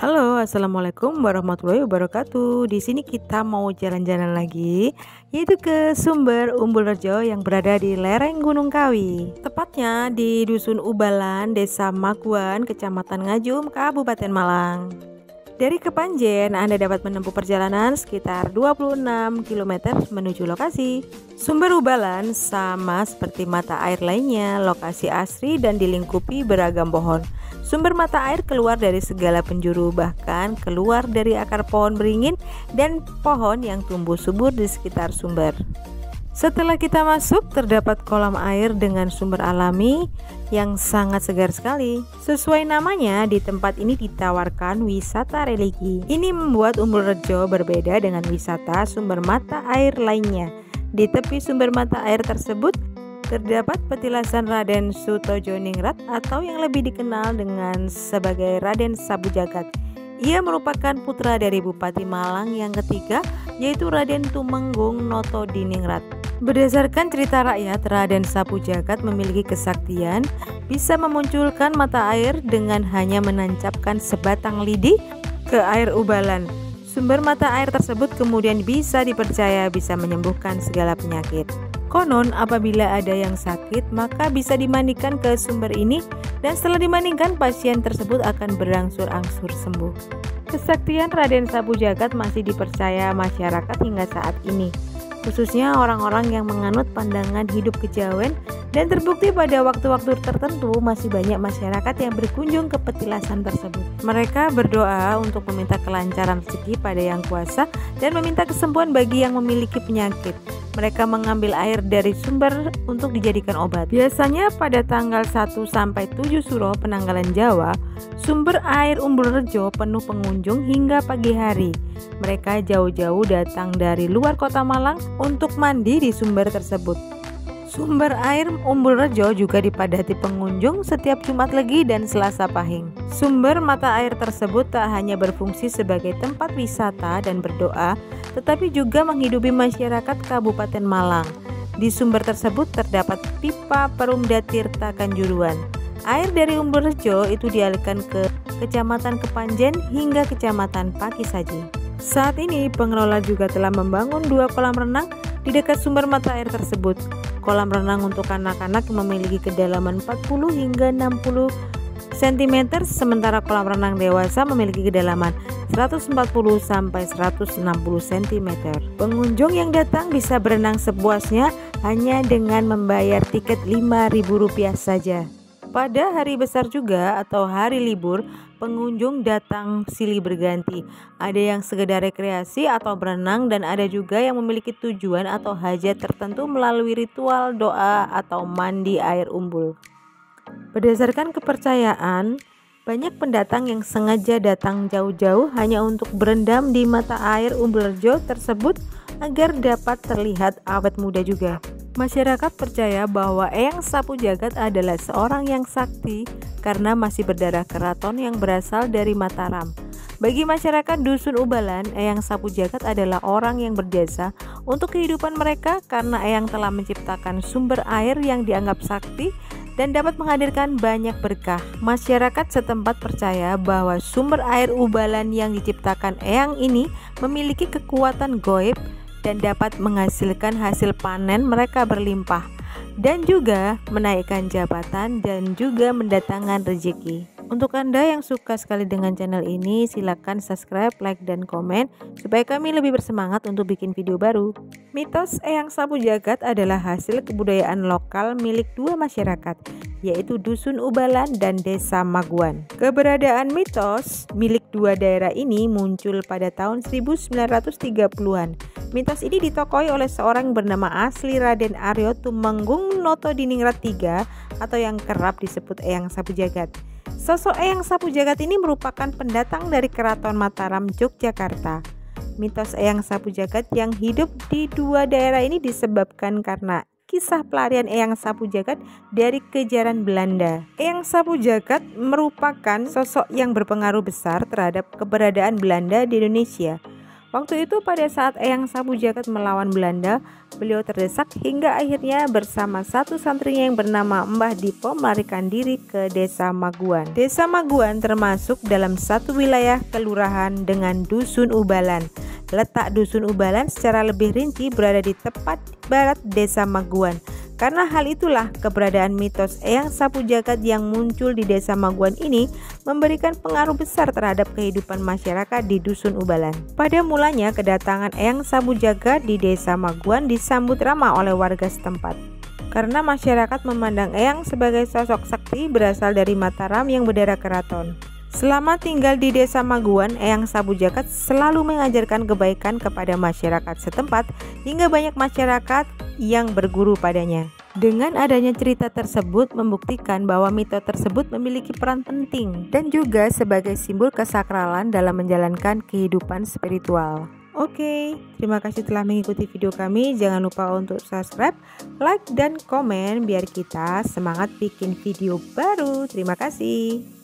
Halo, assalamualaikum warahmatullahi wabarakatuh. Di sini kita mau jalan-jalan lagi, yaitu ke Sumber Umbulrejo yang berada di lereng Gunung Kawi. Tepatnya di Dusun Ubalan, Desa Maguan, Kecamatan Ngajum, Kabupaten Malang. Dari Kepanjen, Anda dapat menempuh perjalanan sekitar 26 km menuju lokasi. Sumber Ubalan sama seperti mata air lainnya, lokasi asri dan dilingkupi beragam pohon. Sumber mata air keluar dari segala penjuru, bahkan keluar dari akar pohon beringin dan pohon yang tumbuh subur di sekitar sumber. Setelah kita masuk, terdapat kolam air dengan sumber alami yang sangat segar sekali. Sesuai namanya, di tempat ini ditawarkan wisata religi. Ini membuat Umbulrejo berbeda dengan wisata sumber mata air lainnya. Di tepi sumber mata air tersebut terdapat petilasan Raden Sutojoningrat atau yang lebih dikenal dengan sebagai Raden Sabu Jagat. Ia merupakan putra dari Bupati Malang yang ketiga, yaitu Raden Tumenggung Notodiningrat. Berdasarkan cerita rakyat, Raden Sabu Jagat memiliki kesaktian bisa memunculkan mata air dengan hanya menancapkan sebatang lidi ke air ubalan. Sumber mata air tersebut kemudian bisa dipercaya bisa menyembuhkan segala penyakit. Konon apabila ada yang sakit maka bisa dimandikan ke sumber ini dan setelah dimandikan pasien tersebut akan berangsur-angsur sembuh. Kesaktian Raden Sabu Jagat masih dipercaya masyarakat hingga saat ini, khususnya orang-orang yang menganut pandangan hidup kejawen, dan terbukti pada waktu-waktu tertentu masih banyak masyarakat yang berkunjung ke petilasan tersebut. Mereka berdoa untuk meminta kelancaran rezeki pada Yang Kuasa dan meminta kesembuhan bagi yang memiliki penyakit. Mereka mengambil air dari sumber untuk dijadikan obat. Biasanya pada tanggal 1 sampai 7 Suro Penanggalan Jawa, sumber air Umbulrejo penuh pengunjung hingga pagi hari. Mereka jauh-jauh datang dari luar kota Malang untuk mandi di sumber tersebut. Sumber air Umbulrejo juga dipadati pengunjung setiap Jumat Legi dan Selasa Pahing. Sumber mata air tersebut tak hanya berfungsi sebagai tempat wisata dan berdoa, tetapi juga menghidupi masyarakat Kabupaten Malang. Di sumber tersebut terdapat pipa Perumda Tirta Kanjuruan. Air dari Umbulrejo itu dialirkan ke Kecamatan Kepanjen hingga Kecamatan Pakisaji. Saat ini pengelola juga telah membangun 2 kolam renang di dekat sumber mata air tersebut. Kolam renang untuk anak-anak memiliki kedalaman 40 hingga 60 cm, sementara kolam renang dewasa memiliki kedalaman 140 sampai 160 cm. Pengunjung yang datang bisa berenang sepuasnya hanya dengan membayar tiket Rp5.000 saja. Pada hari besar juga atau hari libur, pengunjung datang silih berganti. Ada yang sekedar rekreasi atau berenang dan ada juga yang memiliki tujuan atau hajat tertentu melalui ritual doa atau mandi air umbul. Berdasarkan kepercayaan, banyak pendatang yang sengaja datang jauh-jauh hanya untuk berendam di mata air Umbulrejo tersebut agar dapat terlihat awet muda juga. Masyarakat percaya bahwa Eyang Sapu Jagat adalah seorang yang sakti karena masih berdarah keraton yang berasal dari Mataram. Bagi masyarakat Dusun Ubalan, Eyang Sapu Jagat adalah orang yang berjasa untuk kehidupan mereka karena Eyang telah menciptakan sumber air yang dianggap sakti dan dapat menghadirkan banyak berkah. Masyarakat setempat percaya bahwa sumber air Ubalan yang diciptakan Eyang ini memiliki kekuatan gaib dan dapat menghasilkan hasil panen mereka berlimpah dan juga menaikkan jabatan dan juga mendatangkan rezeki. Untuk Anda yang suka sekali dengan channel ini, silakan subscribe, like, dan komen supaya kami lebih bersemangat untuk bikin video baru. Mitos Eyang Sapu Jagat adalah hasil kebudayaan lokal milik 2 masyarakat, yaitu Dusun Ubalan dan Desa Maguan. Keberadaan mitos milik 2 daerah ini muncul pada tahun 1930-an. Mitos ini ditokoi oleh seorang bernama asli Raden Aryo Tumenggung Notodiningrat III atau yang kerap disebut Eyang Sapu Jagat. Sosok Eyang Sapu Jagat ini merupakan pendatang dari Keraton Mataram, Yogyakarta. Mitos Eyang Sapu Jagat yang hidup di 2 daerah ini disebabkan karena kisah pelarian Eyang Sapu Jagat dari kejaran Belanda. Eyang Sapu Jagat merupakan sosok yang berpengaruh besar terhadap keberadaan Belanda di Indonesia. Waktu itu pada saat Eyang Sabu Jagat melawan Belanda, beliau terdesak hingga akhirnya bersama satu santrinya yang bernama Mbah Dipo melarikan diri ke Desa Maguan. Desa Maguan termasuk dalam satu wilayah kelurahan dengan Dusun Ubalan. Letak Dusun Ubalan secara lebih rinci berada di tepat barat Desa Maguan. Karena hal itulah keberadaan mitos Eyang Sabu Jagat yang muncul di Desa Maguan ini memberikan pengaruh besar terhadap kehidupan masyarakat di Dusun Ubalan. Pada mulanya kedatangan Eyang Sabu Jagat di Desa Maguan disambut ramah oleh warga setempat. Karena masyarakat memandang Eyang sebagai sosok sakti berasal dari Mataram yang berdarah keraton. Selama tinggal di Desa Maguan, Eyang Sabu Jagat selalu mengajarkan kebaikan kepada masyarakat setempat hingga banyak masyarakat yang berguru padanya. Dengan adanya cerita tersebut membuktikan bahwa mitos tersebut memiliki peran penting dan juga sebagai simbol kesakralan dalam menjalankan kehidupan spiritual. Oke, terima kasih telah mengikuti video kami. Jangan lupa untuk subscribe, like, dan komen biar kita semangat bikin video baru. Terima kasih.